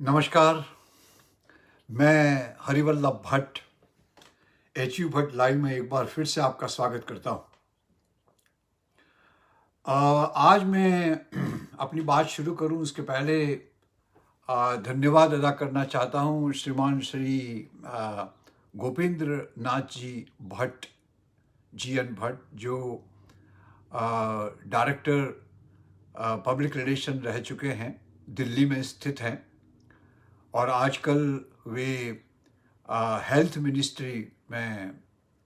नमस्कार। मैं Harivallabh Bhatt HU Bhatt live में एक बार फिर से आपका स्वागत करता हूँ। आज मैं अपनी बात शुरू करूँ उसके पहले धन्यवाद अदा करना चाहता हूँ श्रीमान श्री गोपेंद्र नाथ जी भट्ट GN भट्ट जो डायरेक्टर पब्लिक रिलेशन रह चुके हैं, दिल्ली में स्थित हैं और आजकल वे हेल्थ मिनिस्ट्री में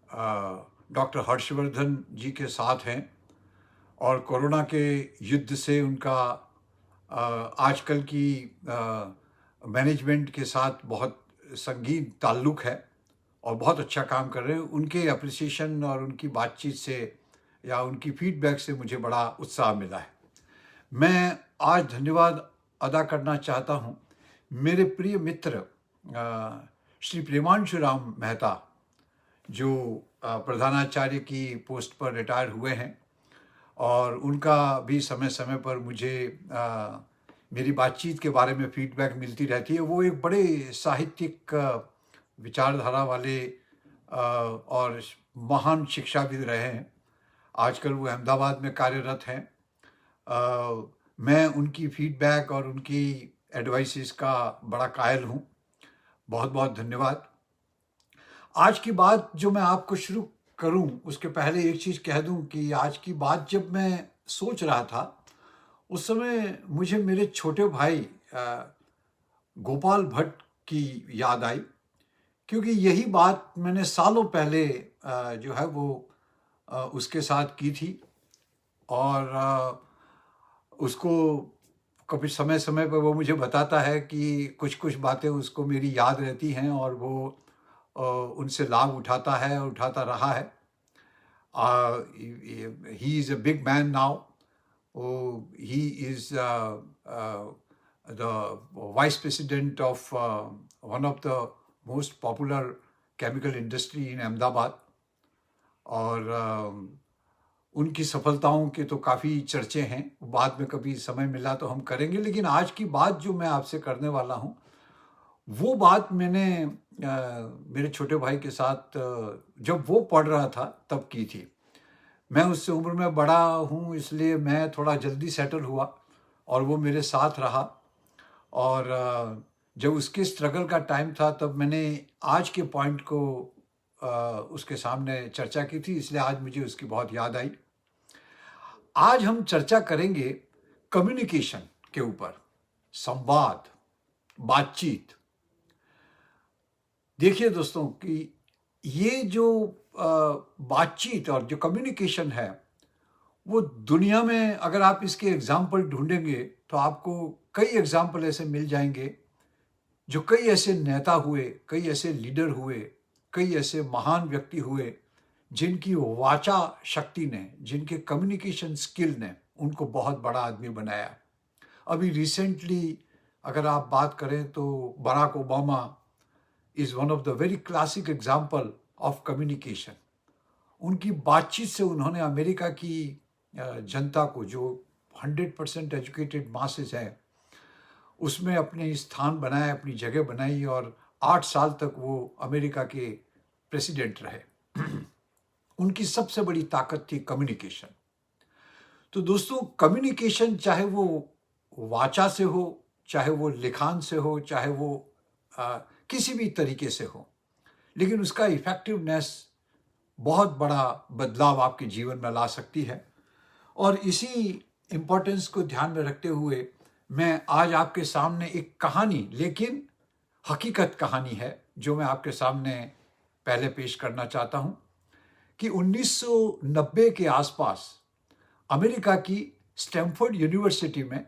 डॉक्टर हर्षवर्धन जी के साथ हैं और कोरोना के युद्ध से उनका आजकल की मैनेजमेंट के साथ बहुत संगीन ताल्लुक़ है और बहुत अच्छा काम कर रहे हैं। उनके अप्रिसिएशन और उनकी बातचीत से या उनकी फीडबैक से मुझे बड़ा उत्साह मिला है। मैं आज धन्यवाद अदा करना चाहता हूँ मेरे प्रिय मित्र श्री प्रेमांशु राम मेहता जो प्रधानाचार्य की पोस्ट पर रिटायर हुए हैं और उनका भी समय समय पर मुझे मेरी बातचीत के बारे में फीडबैक मिलती रहती है। वो एक बड़े साहित्यिक विचारधारा वाले और महान शिक्षाविद रहे हैं। आजकल वो अहमदाबाद में कार्यरत हैं। मैं उनकी फीडबैक और उनकी एडवाइसेस का बड़ा कायल हूँ। बहुत बहुत धन्यवाद। आज की बात जो मैं आपको शुरू करूं उसके पहले एक चीज़ कह दूं कि आज की बात जब मैं सोच रहा था उस समय मुझे मेरे छोटे भाई गोपाल भट्ट की याद आई, क्योंकि यही बात मैंने सालों पहले जो है वो उसके साथ की थी और उसको कभी समय समय पर वो मुझे बताता है कि कुछ कुछ बातें उसको मेरी याद रहती हैं और वो उनसे लाभ उठाता है और उठाता रहा है। He is a big man now. He is the vice president of one of the most popular chemical industry in Ahmedabad और उनकी सफलताओं के तो काफ़ी चर्चे हैं। बाद में कभी समय मिला तो हम करेंगे, लेकिन आज की बात जो मैं आपसे करने वाला हूँ वो बात मैंने मेरे छोटे भाई के साथ जब वो पढ़ रहा था तब की थी। मैं उससे उम्र में बड़ा हूँ इसलिए मैं थोड़ा जल्दी सेटल हुआ और वो मेरे साथ रहा और जब उसके स्ट्रगल का टाइम था तब मैंने आज के पॉइंट को उसके सामने चर्चा की थी, इसलिए आज मुझे उसकी बहुत याद आई। आज हम चर्चा करेंगे कम्युनिकेशन के ऊपर, संवाद, बातचीत। देखिए दोस्तों कि ये जो बातचीत और जो कम्युनिकेशन है वो दुनिया में अगर आप इसके एग्जाम्पल ढूंढेंगे तो आपको कई एग्जाम्पल ऐसे मिल जाएंगे जो कई ऐसे नेता हुए, कई ऐसे लीडर हुए, कई ऐसे महान व्यक्ति हुए जिनकी वाचा शक्ति ने, जिनके कम्युनिकेशन स्किल ने उनको बहुत बड़ा आदमी बनाया। अभी रिसेंटली अगर आप बात करें तो Barack Obama is one of the very classic example of communication. उनकी बातचीत से उन्होंने अमेरिका की जनता को, जो 100% एजुकेटेड मासेस है, उसमें अपने स्थान बनाया, अपनी जगह बनाई और 8 साल तक वो अमेरिका के प्रेसिडेंट रहे। उनकी सबसे बड़ी ताकत थी कम्युनिकेशन। तो दोस्तों कम्युनिकेशन चाहे वो वाचा से हो, चाहे वो लिखान से हो, चाहे वो किसी भी तरीके से हो, लेकिन उसका इफेक्टिवनेस बहुत बड़ा बदलाव आपके जीवन में ला सकती है। और इसी इम्पोर्टेंस को ध्यान में रखते हुए मैं आज आपके सामने एक कहानी, लेकिन हकीकत कहानी है, जो मैं आपके सामने पहले पेश करना चाहता हूँ कि 1990 के आसपास अमेरिका की स्टैनफोर्ड यूनिवर्सिटी में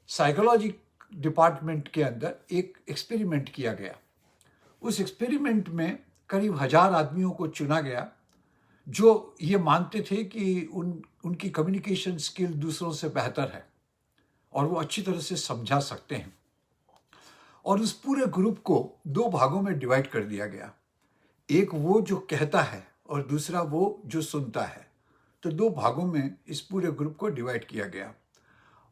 साइकोलॉजी डिपार्टमेंट के अंदर एक एक्सपेरिमेंट किया गया। उस एक्सपेरिमेंट में करीब 1000 आदमियों को चुना गया जो ये मानते थे कि उनकी कम्युनिकेशन स्किल दूसरों से बेहतर है और वो अच्छी तरह से समझा सकते हैं। और उस पूरे ग्रुप को 2 भागों में डिवाइड कर दिया गया। एक वो जो कहता है और दूसरा वो जो सुनता है। तो 2 भागों में इस पूरे ग्रुप को डिवाइड किया गया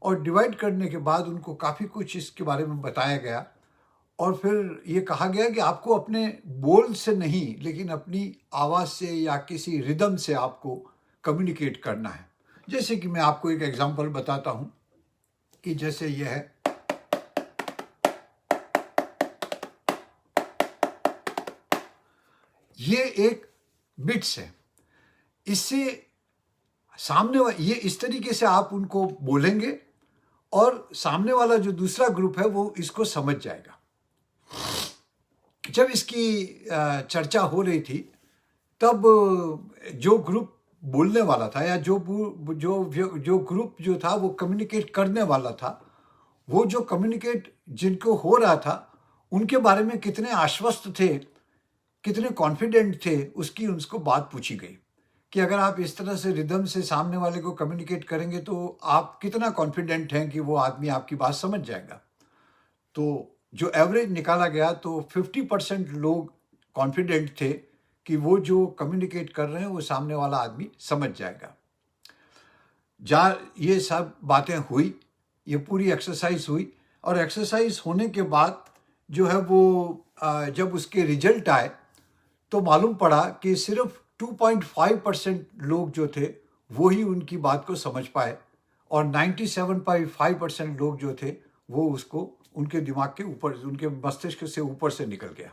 और डिवाइड करने के बाद उनको काफ़ी कुछ इसके बारे में बताया गया और फिर ये कहा गया कि आपको अपने बोल से नहीं लेकिन अपनी आवाज़ से या किसी रिदम से आपको कम्युनिकेट करना है। जैसे कि मैं आपको एक एग्जांपल बताता हूँ कि जैसे ये है, ये एक बिट्स है। इससे ये इस तरीके से आप उनको बोलेंगे और सामने वाला जो दूसरा ग्रुप है वो इसको समझ जाएगा। जब इसकी चर्चा हो रही थी तब जो ग्रुप बोलने वाला था या जो ग्रुप जो था वो कम्युनिकेट करने वाला था, वो जो कम्युनिकेट जिनको हो रहा था उनके बारे में कितने आश्वस्त थे, कितने कॉन्फिडेंट थे, उसकी उनको बात पूछी गई कि अगर आप इस तरह से रिदम से सामने वाले को कम्युनिकेट करेंगे तो आप कितना कॉन्फिडेंट हैं कि वो आदमी आपकी बात समझ जाएगा। तो जो एवरेज निकाला गया तो 50% लोग कॉन्फिडेंट थे कि वो जो कम्युनिकेट कर रहे हैं वो सामने वाला आदमी समझ जाएगा। ये सब बातें हुई, ये पूरी एक्सरसाइज हुई और एक्सरसाइज होने के बाद जो है वो जब उसके रिजल्ट आए तो मालूम पड़ा कि सिर्फ 2.5% लोग जो थे वो ही उनकी बात को समझ पाए और 97.5% लोग जो थे वो उसको उनके दिमाग के ऊपर, उनके मस्तिष्क से ऊपर से निकल गया।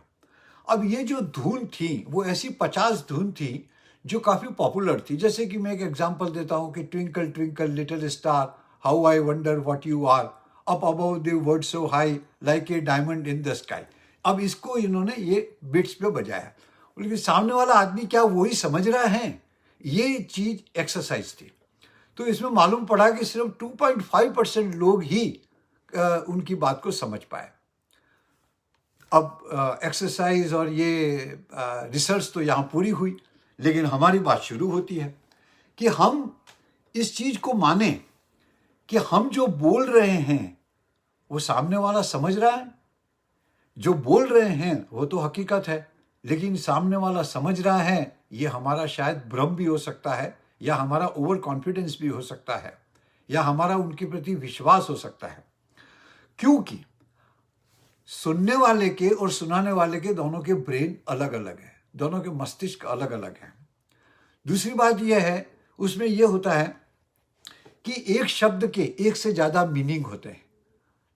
अब ये जो धुन थी वो ऐसी 50 धुन थी जो काफ़ी पॉपुलर थी। जैसे कि मैं एक एग्जांपल देता हूँ कि twinkle twinkle little star, how I wonder what you are, up above the world so high like a diamond in the sky. अब इसको इन्होंने ये बिट्स पे बजाया, लेकिन सामने वाला आदमी क्या वही समझ रहा है? ये चीज एक्सरसाइज थी। तो इसमें मालूम पड़ा कि सिर्फ 2.5% लोग ही उनकी बात को समझ पाए। अब एक्सरसाइज और ये रिसर्च तो यहाँ पूरी हुई, लेकिन हमारी बात शुरू होती है कि हम इस चीज को माने कि हम जो बोल रहे हैं वो सामने वाला समझ रहा है। जो बोल रहे हैं वो तो हकीकत है, लेकिन सामने वाला समझ रहा है, ये हमारा शायद भ्रम भी हो सकता है, या हमारा ओवर कॉन्फिडेंस भी हो सकता है, या हमारा उनके प्रति विश्वास हो सकता है। क्योंकि सुनने वाले के और सुनाने वाले के दोनों के ब्रेन अलग अलग है, दोनों के मस्तिष्क अलग अलग हैं। दूसरी बात यह है, उसमें यह होता है कि एक शब्द के एक से ज़्यादा मीनिंग होते हैं,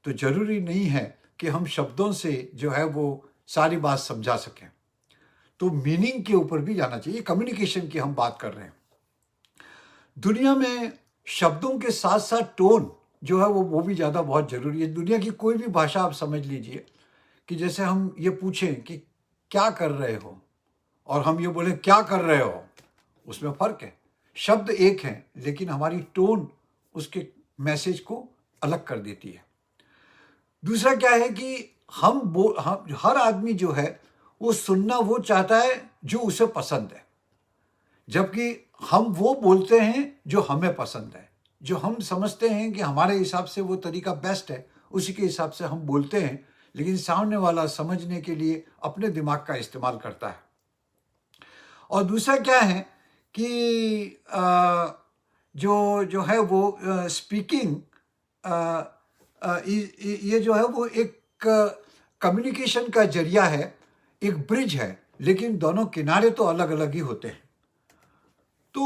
तो जरूरी नहीं है कि हम शब्दों से जो है वो सारी बात समझा सकें। तो मीनिंग के ऊपर भी जाना चाहिए। कम्युनिकेशन की हम बात कर रहे हैं। दुनिया में शब्दों के साथ साथ टोन जो है वो भी ज़्यादा बहुत ज़रूरी है। दुनिया की कोई भी भाषा आप समझ लीजिए कि जैसे हम ये पूछें कि क्या कर रहे हो और हम ये बोले क्या कर रहे हो, उसमें फ़र्क है। शब्द एक हैं लेकिन हमारी टोन उसके मैसेज को अलग कर देती है। दूसरा क्या है कि हम हर आदमी जो है वो सुनना वो चाहता है जो उसे पसंद है, जबकि हम वो बोलते हैं जो हमें पसंद है, जो हम समझते हैं कि हमारे हिसाब से वो तरीका बेस्ट है, उसी के हिसाब से हम बोलते हैं। लेकिन सामने वाला समझने के लिए अपने दिमाग का इस्तेमाल करता है। और दूसरा क्या है कि जो है वो स्पीकिंग, ये जो है वो एक कम्युनिकेशन का जरिया है, एक ब्रिज है, लेकिन दोनों किनारे तो अलग अलग ही होते हैं। तो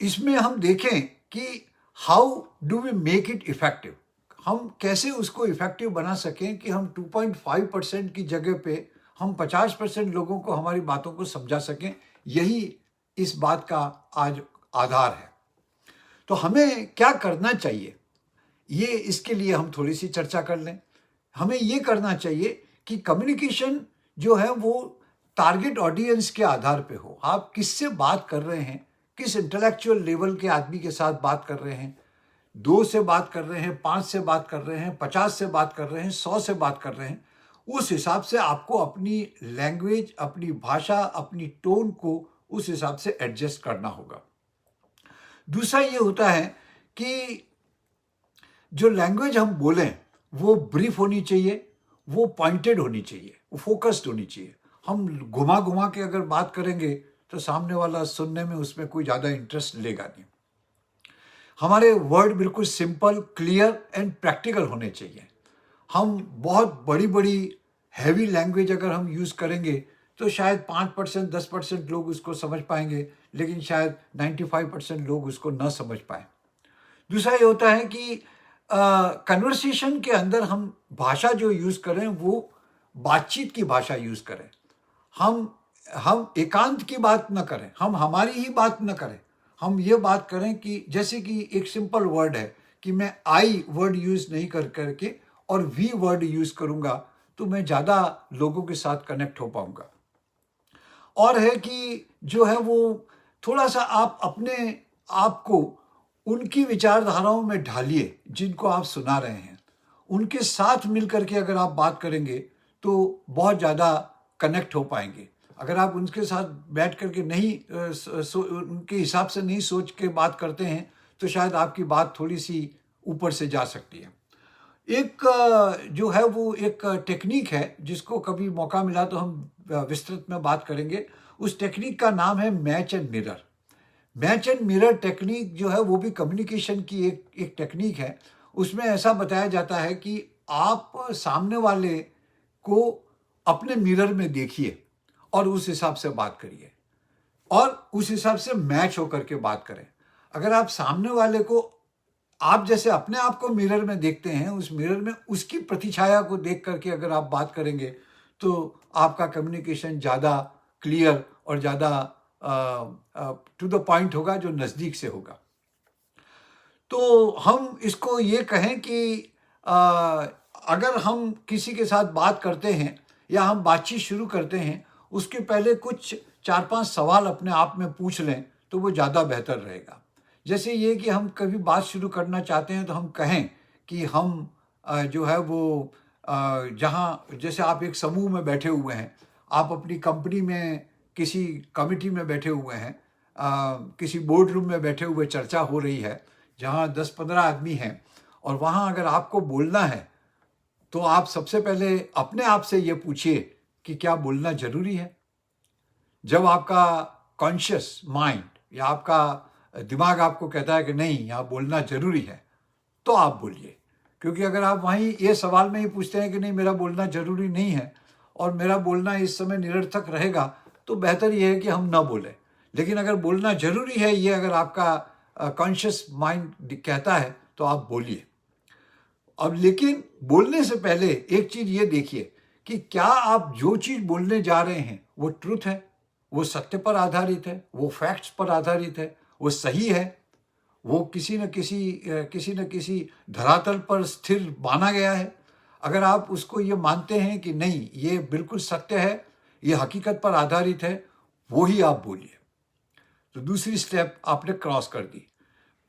इसमें हम देखें कि how do we make it effective, हम कैसे उसको इफेक्टिव बना सकें कि हम 2.5% की जगह पे हम 50% लोगों को हमारी बातों को समझा सकें। यही इस बात का आज आधार है। तो हमें क्या करना चाहिए, ये इसके लिए हम थोड़ी सी चर्चा कर लें। हमें ये करना चाहिए कि कम्युनिकेशन जो है वो टारगेट ऑडियंस के आधार पे हो। आप किससे बात कर रहे हैं, किस इंटेलेक्चुअल लेवल के आदमी के साथ बात कर रहे हैं, 2 से बात कर रहे हैं, 5 से बात कर रहे हैं, 50 से बात कर रहे हैं, 100 से बात कर रहे हैं, उस हिसाब से आपको अपनी लैंग्वेज, अपनी भाषा, अपनी टोन को उस हिसाब से एडजस्ट करना होगा। दूसरा ये होता है कि जो लैंग्वेज हम बोलें वो ब्रीफ होनी चाहिए, वो पॉइंटेड होनी चाहिए, वो फोकस्ड होनी चाहिए। हम घुमा घुमा के अगर बात करेंगे तो सामने वाला सुनने में उसमें कोई ज़्यादा इंटरेस्ट लेगा नहीं। हमारे वर्ड बिल्कुल सिंपल, क्लियर एंड प्रैक्टिकल होने चाहिए। हम बहुत बड़ी बड़ी हैवी लैंग्वेज अगर हम यूज़ करेंगे तो शायद 5% 10% लोग उसको समझ पाएंगे, लेकिन शायद 95% लोग उसको न समझ पाए। दूसरा ये होता है कि कन्वर्सेशन के अंदर हम भाषा जो यूज़ करें वो बातचीत की भाषा यूज़ करें। हम हम एकांत की बात न करें, हम हमारी ही बात न करें। हम ये बात करें कि जैसे कि एक सिंपल वर्ड है कि मैं आई वर्ड यूज़ नहीं कर करके और वी वर्ड यूज़ करूँगा, तो मैं ज़्यादा लोगों के साथ कनेक्ट हो पाऊँगा। और है कि जो है वो थोड़ा-सा आप अपने आप को उनकी विचारधाराओं में ढालिए, जिनको आप सुना रहे हैं। उनके साथ मिल कर के अगर आप बात करेंगे, तो बहुत ज़्यादा कनेक्ट हो पाएँगे। अगर आप उनके साथ बैठ कर के नहीं उनके हिसाब से नहीं सोच के बात करते हैं, तो शायद आपकी बात थोड़ी-सी ऊपर से जा सकती है। एक जो है वो एक टेक्नीक है, जिसको कभी मौका मिला तो हम विस्तृत में बात करेंगे। उस टेक्नीक का नाम है match and mirror. Match and mirror technique जो है वो भी कम्युनिकेशन की एक टेक्निक है। उसमें ऐसा बताया जाता है कि आप सामने वाले को अपने मिरर में देखिए और उस हिसाब से बात करिए और उस हिसाब से मैच होकर के बात करें। अगर आप सामने वाले को आप जैसे अपने आप को मिरर में देखते हैं, उस मिरर में उसकी प्रतिछाया को देख करके अगर आप बात करेंगे, तो आपका कम्युनिकेशन ज़्यादा क्लियर और ज़्यादा टू द पॉइंट होगा, जो नज़दीक से होगा। तो हम इसको ये कहें कि अगर हम किसी के साथ बात करते हैं या हम बातचीत शुरू करते हैं, उसके पहले कुछ 4-5 सवाल अपने आप में पूछ लें, तो वो ज़्यादा बेहतर रहेगा। जैसे ये कि हम कभी बात शुरू करना चाहते हैं, तो हम कहें कि हम जो है वो जहाँ जैसे आप एक समूह में बैठे हुए हैं, आप अपनी कंपनी में किसी कमिटी में बैठे हुए हैं, किसी बोर्ड रूम में बैठे हुए चर्चा हो रही है, जहाँ 10-15 आदमी हैं, और वहाँ अगर आपको बोलना है, तो आप सबसे पहले अपने आप से ये पूछिए कि क्या बोलना ज़रूरी है? जब आपका कॉन्शियस माइंड या आपका दिमाग आपको कहता है कि नहीं, यहाँ बोलना ज़रूरी है, तो आप बोलिए। क्योंकि अगर आप वहीं ये सवाल में ही पूछते हैं कि नहीं, मेरा बोलना ज़रूरी नहीं है और मेरा बोलना इस समय निरर्थक रहेगा, तो बेहतर ये है कि हम ना बोलें। लेकिन अगर बोलना ज़रूरी है, ये अगर आपका कॉन्शियस माइंड कहता है, तो आप बोलिए। अब लेकिन बोलने से पहले एक चीज़ ये देखिए कि क्या आप जो चीज़ बोलने जा रहे हैं वो ट्रुथ है, वो सत्य पर आधारित है, वो फैक्ट्स पर आधारित है, वो सही है, वो किसी न किसी धरातल पर स्थिर माना गया है। अगर आप उसको ये मानते हैं कि नहीं, ये बिल्कुल सत्य है, ये हकीकत पर आधारित है, वो ही आप बोलिए। तो दूसरी स्टेप आपने क्रॉस कर दी।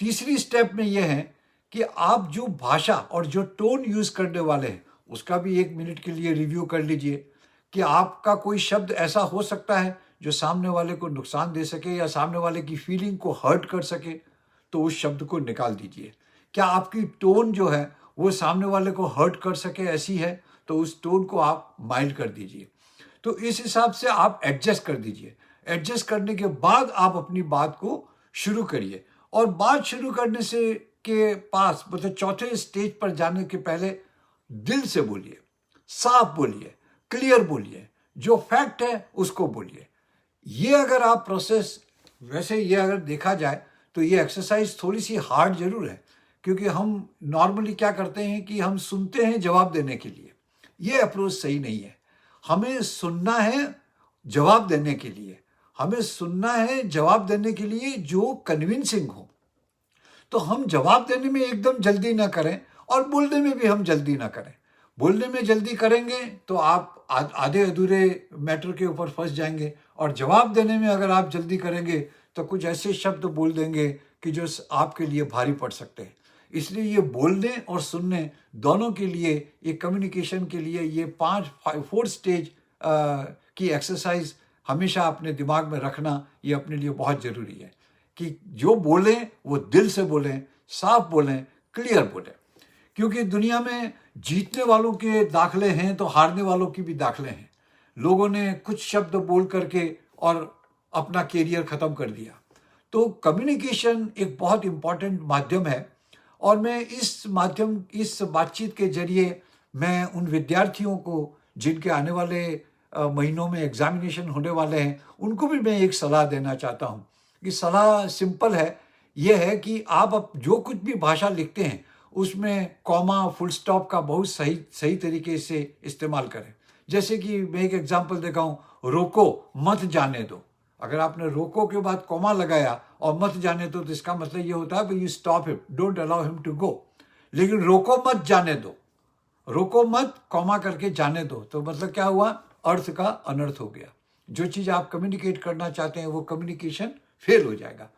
तीसरी स्टेप में यह है कि आप जो भाषा और जो टोन यूज़ करने वाले हैं, उसका भी 1 मिनट के लिए रिव्यू कर लीजिए कि आपका कोई शब्द ऐसा हो सकता है जो सामने वाले को नुकसान दे सके या सामने वाले की फीलिंग को हर्ट कर सके, तो उस शब्द को निकाल दीजिए। क्या आपकी टोन जो है वो सामने वाले को हर्ट कर सके ऐसी है, तो उस टोन को आप माइल्ड कर दीजिए। तो इस हिसाब से आप एडजस्ट कर दीजिए। एडजस्ट करने के बाद आप अपनी बात को शुरू करिए, और बात शुरू करने से के पास मतलब चौथे स्टेज पर जाने के पहले दिल से बोलिए, साफ बोलिए, क्लियर बोलिए, जो फैक्ट है उसको बोलिए। ये अगर आप प्रोसेस, वैसे ये अगर देखा जाए तो ये एक्सरसाइज थोड़ी सी हार्ड जरूर है, क्योंकि हम नॉर्मली क्या करते हैं कि हम सुनते हैं जवाब देने के लिए। ये अप्रोच सही नहीं है। हमें सुनना है जवाब देने के लिए, हमें सुनना है जवाब देने के लिए जो कन्विंसिंग हो। तो हम जवाब देने में एकदम जल्दी ना करें और बोलने में भी हम जल्दी ना करें। बोलने में जल्दी करेंगे तो आप आधे अधूरे मैटर के ऊपर फंस जाएंगे, और जवाब देने में अगर आप जल्दी करेंगे तो कुछ ऐसे शब्द बोल देंगे कि जो आपके लिए भारी पड़ सकते हैं। इसलिए ये बोलने और सुनने दोनों के लिए, ये कम्युनिकेशन के लिए, ये 4 स्टेज की एक्सरसाइज हमेशा अपने दिमाग में रखना, ये अपने लिए बहुत ज़रूरी है कि जो बोलें वो दिल से बोलें, साफ बोलें, क्लियर बोलें। क्योंकि दुनिया में जीतने वालों के दाखले हैं तो हारने वालों की भी दाखले हैं। लोगों ने कुछ शब्द बोल करके और अपना कैरियर ख़त्म कर दिया। तो कम्युनिकेशन एक बहुत इम्पॉर्टेंट माध्यम है, और मैं इस बातचीत के जरिए मैं उन विद्यार्थियों को जिनके आने वाले महीनों में एग्जामिनेशन होने वाले हैं, उनको भी मैं एक सलाह देना चाहता हूँ कि सलाह सिंपल है, ये है कि आप जो कुछ भी भाषा लिखते हैं उसमें कॉमा फुल स्टॉप का बहुत सही सही तरीके से इस्तेमाल करें। जैसे कि मैं एक एग्जांपल देता हूँ, रोको मत जाने दो। अगर आपने रोको के बाद कॉमा लगाया और मत जाने दो तो इसका मतलब ये होता है you stop him, don't allow him to go. लेकिन रोको मत जाने दो, रोको मत कॉमा करके जाने दो, तो मतलब क्या हुआ, अर्थ का अनर्थ हो गया। जो चीज़ आप कम्युनिकेट करना चाहते हैं वो कम्युनिकेशन फेल हो जाएगा।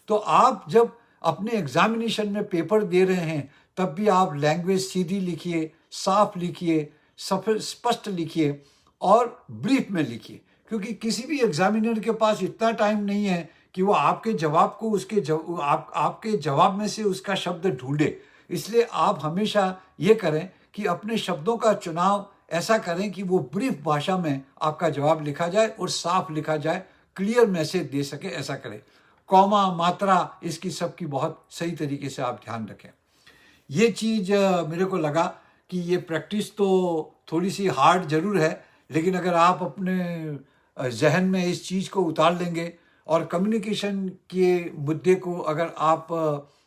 तो आप जब अपने एग्जामिनेशन में पेपर दे रहे हैं तब भी आप लैंग्वेज सीधी लिखिए, साफ लिखिए, स्पष्ट लिखिए और ब्रीफ में लिखिए, क्योंकि किसी भी एग्जामिनर के पास इतना टाइम नहीं है कि वो आपके जवाब को आपके जवाब में से उसका शब्द ढूंढे। इसलिए आप हमेशा ये करें कि अपने शब्दों का चुनाव ऐसा करें कि वो ब्रीफ भाषा में आपका जवाब लिखा जाए और साफ लिखा जाए, क्लियर मैसेज दे सके, ऐसा करें। कॉमा, मात्रा, इसकी सबकी बहुत सही तरीके से आप ध्यान रखें। ये चीज़ मेरे को लगा कि ये प्रैक्टिस तो थोड़ी सी हार्ड जरूर है, लेकिन अगर आप अपने जहन में इस चीज़ को उतार लेंगे और कम्युनिकेशन के मुद्दे को अगर आप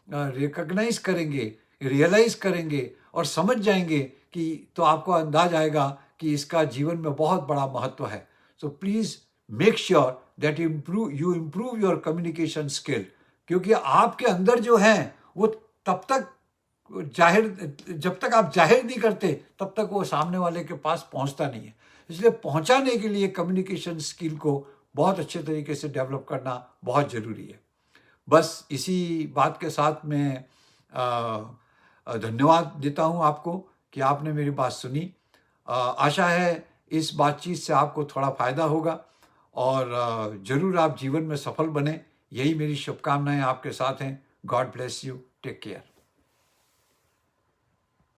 रिकॉग्नाइज करेंगे, रियलाइज करेंगे और समझ जाएंगे कि तो आपको अंदाज आएगा कि इसका जीवन में बहुत बड़ा महत्व है। So please make sure that you improve your communication skill, क्योंकि आपके अंदर जो है वो तब तक जब तक आप जाहिर नहीं करते तब तक वो सामने वाले के पास पहुंचता नहीं है। इसलिए पहुंचाने के लिए कम्युनिकेशन स्किल को बहुत अच्छे तरीके से डेवलप करना बहुत ज़रूरी है। बस इसी बात के साथ मैं धन्यवाद देता हूं आपको कि आपने मेरी बात सुनी। आशा है इस बातचीत से आपको थोड़ा फायदा होगा और ज़रूर आप जीवन में सफल बने, यही मेरी शुभकामनाएं आपके साथ हैं। God bless you, take care.